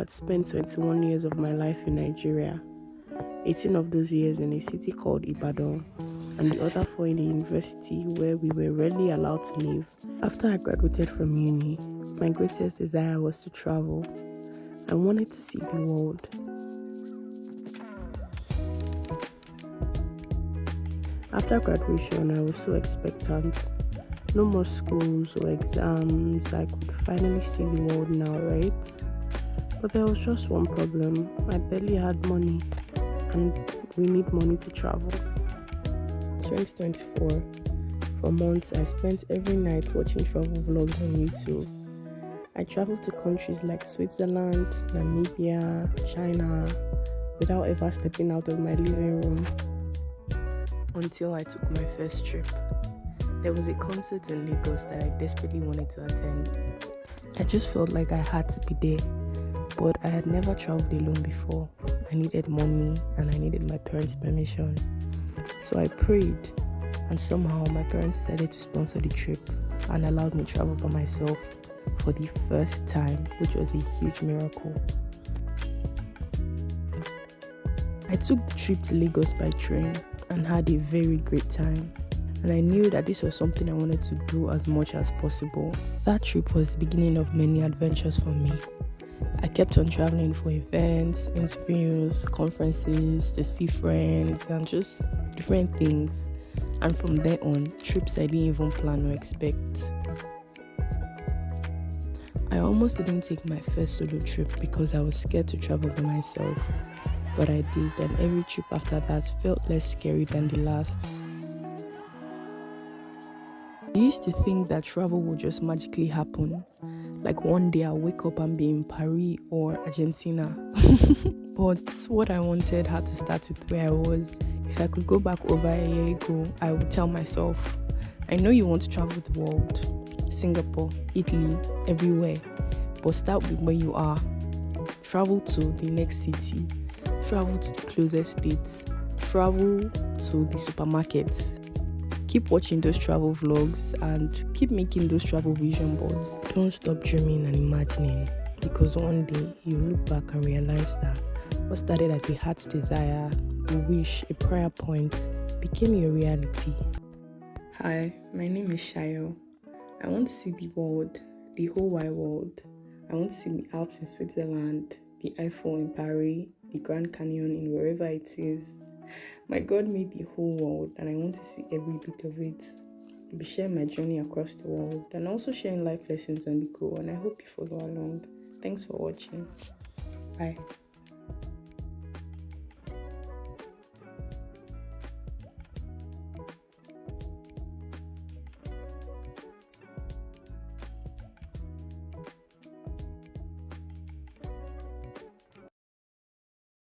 had spent 21 years of my life in Nigeria, 18 of those years in a city called Ibadan, and the other 4 in a university where we were rarely allowed to live. After I graduated from uni, my greatest desire was to travel. I wanted to see the world. After graduation, I was so expectant. No more schools or exams. I could finally see the world now, right? But there was just one problem. I barely had money, and we need money to travel. 2024, for months, I spent every night watching travel vlogs on YouTube. I traveled to countries like Switzerland, Namibia, China, without ever stepping out of my living room. Until I took my first trip. There was a concert in Lagos that I desperately wanted to attend. I just felt like I had to be there, but I had never traveled alone before. I needed money and I needed my parents' permission. So I prayed, and somehow my parents decided to sponsor the trip and allowed me to travel by myself for the first time, which was a huge miracle. I took the trip to Lagos by train and had a very great time. And I knew that this was something I wanted to do as much as possible. That trip was the beginning of many adventures for me. I kept on traveling for events, interviews, conferences, to see friends, and just different things. And from there on, trips I didn't even plan or expect. I almost didn't take my first solo trip because I was scared to travel by myself. But I did, and every trip after that felt less scary than the last. I used to think that travel would just magically happen. Like one day I'll wake up and be in Paris or Argentina. But what I wanted had to start with where I was. If I could go back over a year ago, I would tell myself, I know you want to travel the world. Singapore, Italy, everywhere. But start with where you are. Travel to the next city. Travel to the closest states. Travel to the supermarkets. Keep watching those travel vlogs and keep making those travel vision boards. Don't stop dreaming and imagining, because one day you look back and realize that what started as a heart's desire, a wish, a prayer point, became your reality. Hi, my name is Sayo. I want to see the world, the whole wide world. I want to see the Alps in Switzerland, the Eiffel in Paris, the Grand Canyon in wherever it is. My God made the whole world, and I want to see every bit of it. I'll be sharing my journey across the world and also sharing life lessons on the go, and I hope you follow along. Thanks for watching. Bye.